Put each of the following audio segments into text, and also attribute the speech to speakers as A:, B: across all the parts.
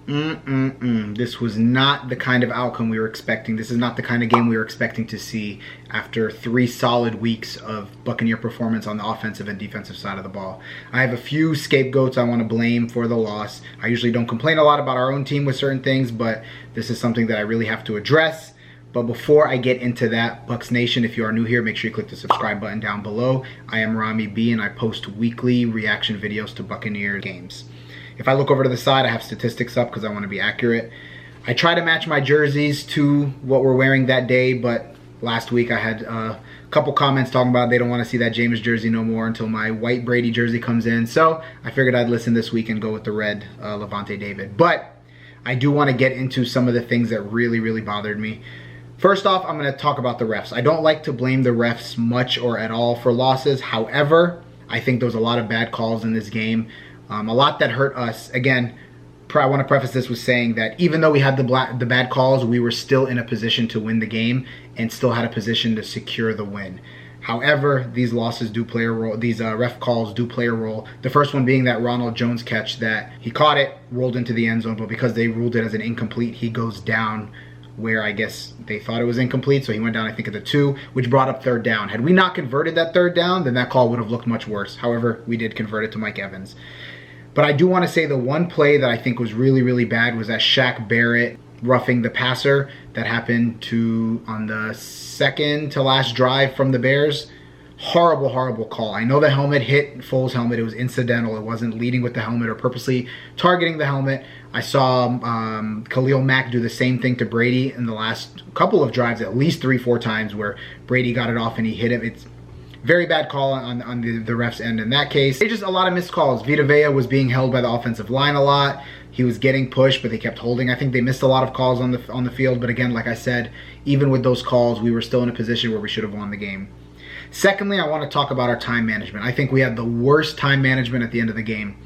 A: This was not the kind of outcome we were expecting. This is not the kind of game we were expecting to see after 3 solid weeks of Buccaneer performance on the offensive and defensive side of the ball. I have a few scapegoats I want to blame for the loss. I usually don't complain a lot about our own team with certain things, but this is something that I really have to address. But before I get into that, Bucs Nation, if you are new here, make sure you click the subscribe button down below. I am Ramy B, and I post weekly reaction videos to Buccaneer games. If I look over to the side, I have statistics up because I want to be accurate. I try to match my jerseys to what we're wearing that day, but last week I had a couple comments talking about they don't want to see that Jameis jersey no more until my white Brady jersey comes in. So I figured I'd listen this week and go with the red Levante David. But I do want to get into some of the things that really bothered me. First off, I'm going to talk about the refs. I don't like to blame the refs much or at all for losses. However, I think there was a lot of bad calls in this game. A lot that hurt us. Again, I want to preface this with saying that even though we had the bad calls, we were still in a position to win the game and still had a position to secure the win. However, these losses do play a role. These ref calls do play a role. The first one being that Ronald Jones catch that he caught it, rolled into the end zone, but because they ruled it as an incomplete, he goes down where I guess they thought it was incomplete, so he went down, I think, at the 2, which brought up 3rd down. Had we not converted that 3rd down, then that call would have looked much worse. However, we did convert it to Mike Evans. But I do want to say the one play that I think was really bad was that Shaq Barrett roughing the passer that happened on the 2nd to last drive from the Bears. Horrible call. I know the helmet hit Foles' helmet. It was incidental. It wasn't leading with the helmet or purposely targeting the helmet. I saw Khalil Mack do the same thing to Brady in the last couple of drives, at least 3-4 times, where Brady got it off and he hit him. It's very bad call on the ref's end in that case. It's just a lot of missed calls. Vita Vea was being held by the offensive line a lot. He was getting pushed, but they kept holding. I think they missed a lot of calls on the field. But again, like I said, even with those calls, we were still in a position where we should have won the game. Secondly, I want to talk about our time management. I think we had the worst time management at the end of the game.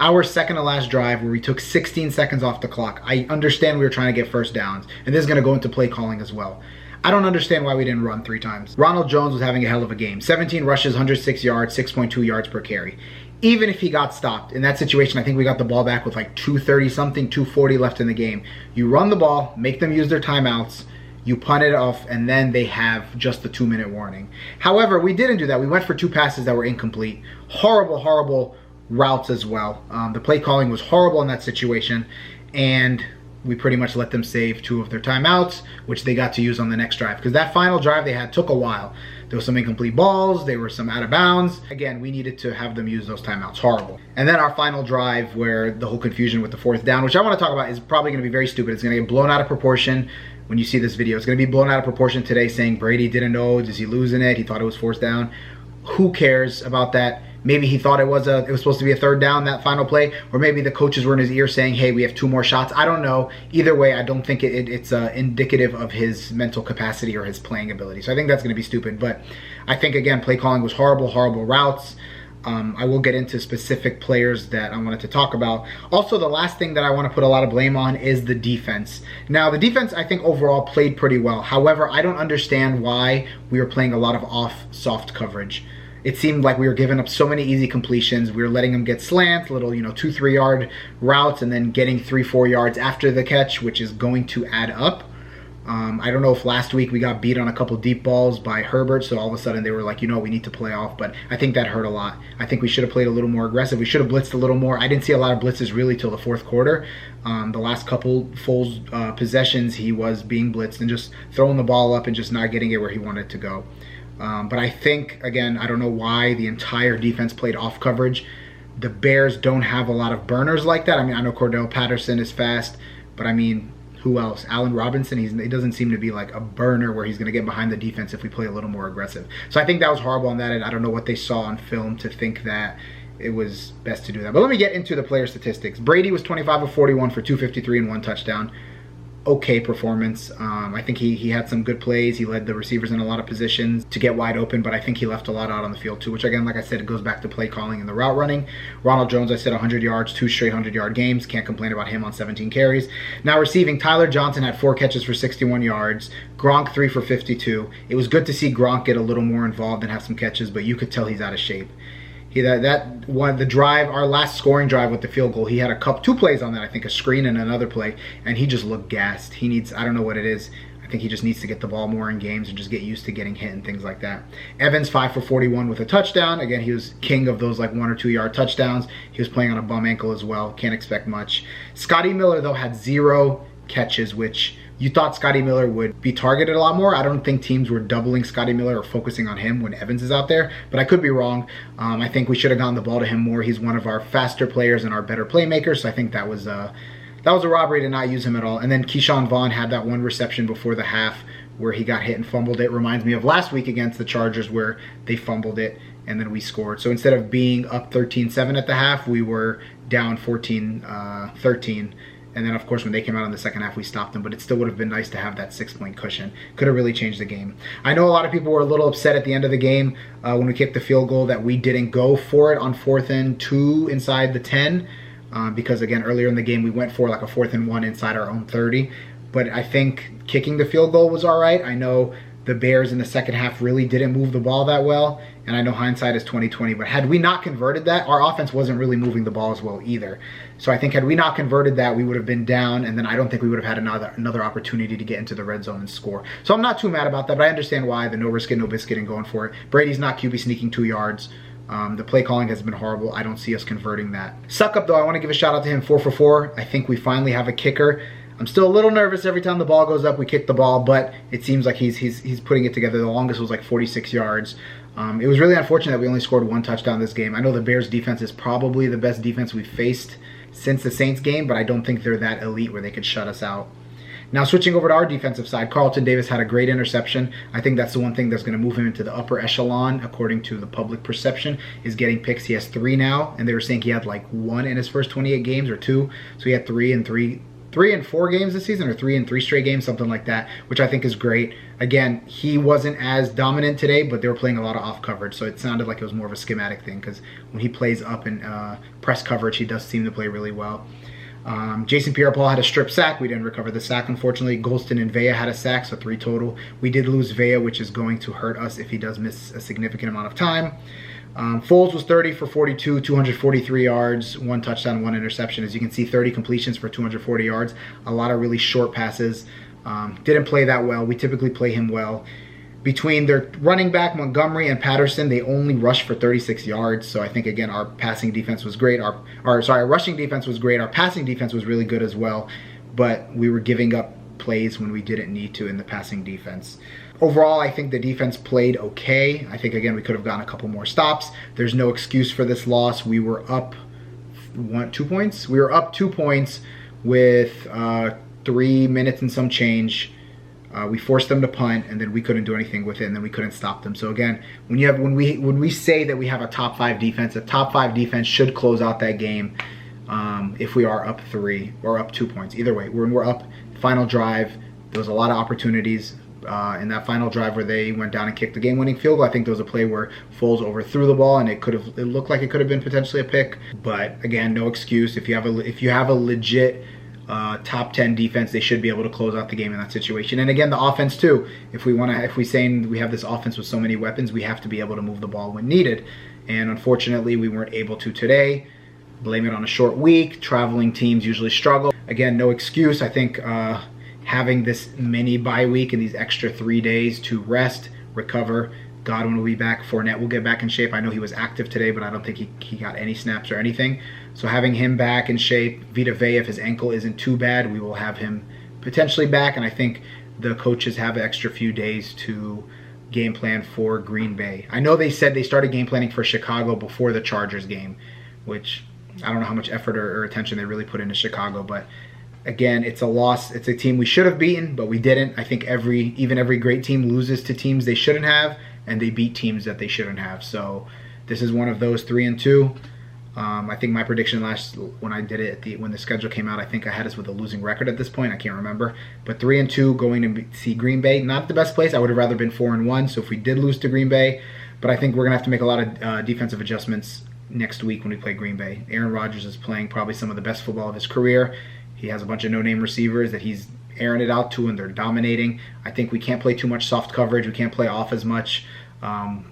A: Our second to last drive where we took 16 seconds off the clock. I understand we were trying to get first downs, and this is going to go into play calling as well. I don't understand why we didn't run 3 times. Ronald Jones was having a hell of a game. 17 rushes, 106 yards, 6.2 yards per carry. Even if he got stopped, in that situation, I think we got the ball back with like 2:30-something, 2:40 left in the game. You run the ball, make them use their timeouts, you punt it off, and then they have just the 2-minute warning. However, we didn't do that. We went for 2 passes that were incomplete. Horrible routes as well. The play calling was horrible in that situation, and we pretty much let them save 2 of their timeouts, which they got to use on the next drive. Because that final drive they had took a while. There was some incomplete balls. There were some out of bounds. Again, we needed to have them use those timeouts. Horrible. And then our final drive where the whole confusion with the 4th down, which I want to talk about, is probably going to be very stupid. It's going to get blown out of proportion when you see this video. It's going to be blown out of proportion today saying Brady didn't know. Is he losing it? He thought it was 4th down. Who cares about that? Maybe he thought it was supposed to be a 3rd down, that final play, or maybe the coaches were in his ear saying, hey, we have 2 more shots. I don't know. Either way, I don't think it's indicative of his mental capacity or his playing ability. So I think that's going to be stupid. But I think, again, play calling was horrible routes. I will get into specific players that I wanted to talk about. Also, the last thing that I want to put a lot of blame on is the defense. Now, the defense, I think, overall played pretty well. However, I don't understand why we were playing a lot of soft coverage. It seemed like we were giving up so many easy completions. We were letting them get slants, little 2-3 yard routes, and then getting 3-4 yards after the catch, which is going to add up. I don't know if last week we got beat on a couple deep balls by Herbert, so all of a sudden they were like, we need to play off, but I think that hurt a lot. I think we should have played a little more aggressive. We should have blitzed a little more. I didn't see a lot of blitzes really till the 4th quarter. The last couple Foles possessions, he was being blitzed and just throwing the ball up and just not getting it where he wanted to go. But I think, again, I don't know why the entire defense played off coverage. The Bears don't have a lot of burners like that. I mean, I know Cordell Patterson is fast, but I mean, who else? Allen Robinson, he doesn't seem to be like a burner where he's going to get behind the defense if we play a little more aggressive. So I think that was horrible on that end. I don't know what they saw on film to think that it was best to do that. But let me get into the player statistics. Brady was 25 of 41 for 253 and 1 touchdown. Okay performance. I think he had some good plays. He led the receivers in a lot of positions to get wide open, but I think he left a lot out on the field too, which again, like I said, it goes back to play calling and the route running. Ronald Jones, I said 100 yards, 2 straight 100-yard games. Can't complain about him on 17 carries. Now receiving, Tyler Johnson had 4 catches for 61 yards. Gronk 3 for 52. It was good to see Gronk get a little more involved and have some catches, but you could tell he's out of shape. That one, the drive, our last scoring drive with the field goal, he had two plays on that, I think, a screen and another play, and he just looked gassed. He needs, I don't know what it is. I think he just needs to get the ball more in games and just get used to getting hit and things like that. Evans 5 for 41 with a touchdown. Again, he was king of those like 1 or 2 yard touchdowns. He was playing on a bum ankle as well. Can't expect much. Scotty Miller, though, had 0 catches, which you thought Scotty Miller would be targeted a lot more. I don't think teams were doubling Scotty Miller or focusing on him when Evans is out there, but I could be wrong. I think we should have gotten the ball to him more. He's one of our faster players and our better playmakers, so I think that was a robbery to not use him at all. And then Keyshawn Vaughn had that one reception before the half where he got hit and fumbled it. Reminds me of last week against the Chargers where they fumbled it and then we scored. So instead of being up 13-7 at the half, we were down 14-13. And then, of course, when they came out in the second half, we stopped them. But it still would have been nice to have that 6-point cushion. Could have really changed the game. I know a lot of people were a little upset at the end of the game when we kicked the field goal that we didn't go for it on 4th and 2 inside the 10. Because, again, earlier in the game, we went for like a 4th and 1 inside our own 30. But I think kicking the field goal was all right. I know the Bears in the second half really didn't move the ball that well. And I know hindsight is 20/20. But had we not converted that, our offense wasn't really moving the ball as well either. So I think had we not converted that, we would have been down. And then I don't think we would have had another opportunity to get into the red zone and score. So I'm not too mad about that. But I understand why the no risk it, no biscuit and going for it. Brady's not QB sneaking 2 yards. The play calling has been horrible. I don't see us converting that. Suck up, though. I want to give a shout out to him. 4 for 4. I think we finally have a kicker. I'm still a little nervous every time the ball goes up. We kick the ball, but it seems like he's putting it together. The longest was like 46 yards. It was really unfortunate that we only scored 1 touchdown this game. I know the Bears defense is probably the best defense we've faced since the Saints game, but I don't think they're that elite where they could shut us out. Now switching over to our defensive side, Carlton Davis had a great interception. I think that's the one thing that's going to move him into the upper echelon, according to the public perception, is getting picks. He has 3 now, and they were saying he had like 1 in his first 28 games or 2. So he had 3 in 4 games this season, or 3 in 3 straight games, something like that, which I think is great. Again, he wasn't as dominant today, but they were playing a lot of off coverage, so it sounded like it was more of a schematic thing, because when he plays up in press coverage, he does seem to play really well. Jason Pierre-Paul had a strip sack. We didn't recover the sack, unfortunately. Golston and Vea had a sack, so 3 total. We did lose Vea, which is going to hurt us if he does miss a significant amount of time. Foles was 30 for 42, 243 yards, 1 touchdown, 1 interception. As you can see, 30 completions for 240 yards. A lot of really short passes. Didn't play that well. We typically play him well. Between their running back, Montgomery, and Patterson, they only rushed for 36 yards. So I think, again, our passing defense was great. Our rushing defense was great. Our passing defense was really good as well. But we were giving up plays when we didn't need to in the passing defense. Overall, I think the defense played okay. I think, again, we could have gotten a couple more stops. There's no excuse for this loss. We were up 2 points? We were up 2 points with 3 minutes and some change. We forced them to punt, and then we couldn't do anything with it, and then we couldn't stop them. So again, when we say that we have a top 5 defense should close out that game if we are up 3 or up 2 points. Either way, when we're up, final drive, there was a lot of opportunities. In that final drive where they went down and kicked the game-winning field goal, I think there was a play where Foles overthrew the ball, and it looked like it could have been potentially a pick. But again, no excuse. If you have a legit top 10 defense, they should be able to close out the game in that situation. And again, the offense too. If we saying we have this offense with so many weapons, we have to be able to move the ball when needed. And unfortunately, we weren't able to today. Blame it on a short week. Traveling teams usually struggle. Again, no excuse. I think having this mini bye week and these extra 3 days to rest, recover. Godwin will be back. Fournette will get back in shape. I know he was active today, but I don't think he got any snaps or anything. So having him back in shape, Vita Vea, if his ankle isn't too bad, we will have him potentially back. And I think the coaches have an extra few days to game plan for Green Bay. I know they said they started game planning for Chicago before the Chargers game, which I don't know how much effort or attention they really put into Chicago, but again, it's a loss. It's a team we should have beaten, but we didn't. I think even every great team loses to teams they shouldn't have, and they beat teams that they shouldn't have. So this is one of those 3-2. I think my prediction when I did it when the schedule came out, I think I had us with a losing record at this point. I can't remember, but 3-2 going to see Green Bay. Not the best place. I would have rather been 4-1. So if we did lose to Green Bay, but I think we're gonna have to make a lot of defensive adjustments next week when we play Green Bay. Aaron Rodgers is playing probably some of the best football of his career. He has a bunch of no-name receivers that he's airing it out to, and they're dominating. I think we can't play too much soft coverage. We can't play off as much.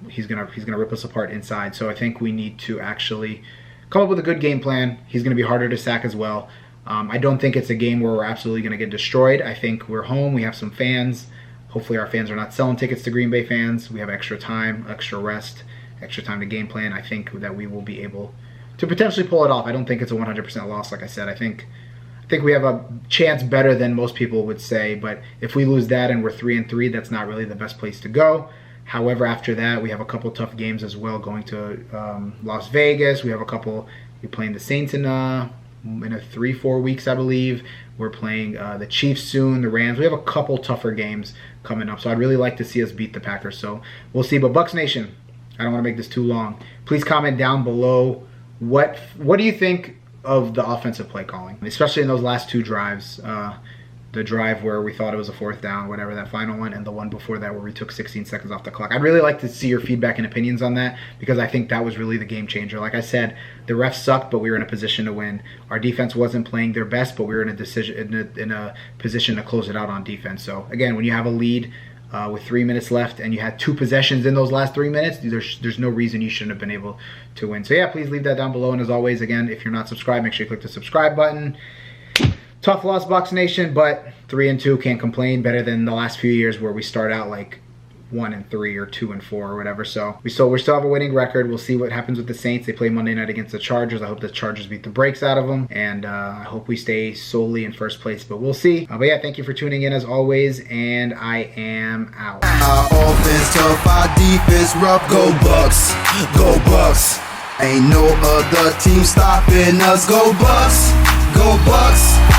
A: He's gonna rip us apart inside. So I think we need to actually come up with a good game plan. He's gonna be harder to sack as well. I don't think it's a game where we're absolutely gonna get destroyed. I think we're home. We have some fans. Hopefully our fans are not selling tickets to Green Bay fans. We have extra time, extra rest, extra time to game plan. I think that we will be able to potentially pull it off. I don't think it's a 100% loss, like I said. I think we have a chance better than most people would say, but if we lose that and we're 3-3, that's not really the best place to go. However, after that, we have a couple tough games as well, going to Las Vegas. We're playing the Saints in a 3-4 weeks, I believe. We're playing the Chiefs soon, the Rams. We have a couple tougher games coming up, so I'd really like to see us beat the Packers. So we'll see. But Bucs Nation, I don't want to make this too long. Please comment down below what do you think of the offensive play calling, especially in those last two drives. The drive where we thought it was a 4th down, whatever, that final one, and the one before that where we took 16 seconds off the clock. I'd really like to see your feedback and opinions on that, because I think that was really the game changer. Like I said, the refs sucked, but we were in a position to win. Our defense wasn't playing their best, but we were in a position to close it out on defense. So again, when you have a lead with 3 minutes left and you had 2 possessions in those last 3 minutes, there's no reason you shouldn't have been able to win. So yeah, please leave that down below. And as always, again, if you're not subscribed, make sure you click the subscribe button. Tough loss, Bucs Nation, but 3-2, can't complain. Better than the last few years where we start out like 1-3 or 2-4 or whatever. So we still have a winning record. We'll see what happens with the Saints. They play Monday night against the Chargers. I hope the Chargers beat the brakes out of them, and I hope we stay solely in first place, but we'll see. But yeah, thank you for tuning in as always, and I am out.
B: Our offense tough, our defense rough. Go Bucs, go Bucs. Ain't no other team stopping us. Go Bucs, go Bucs.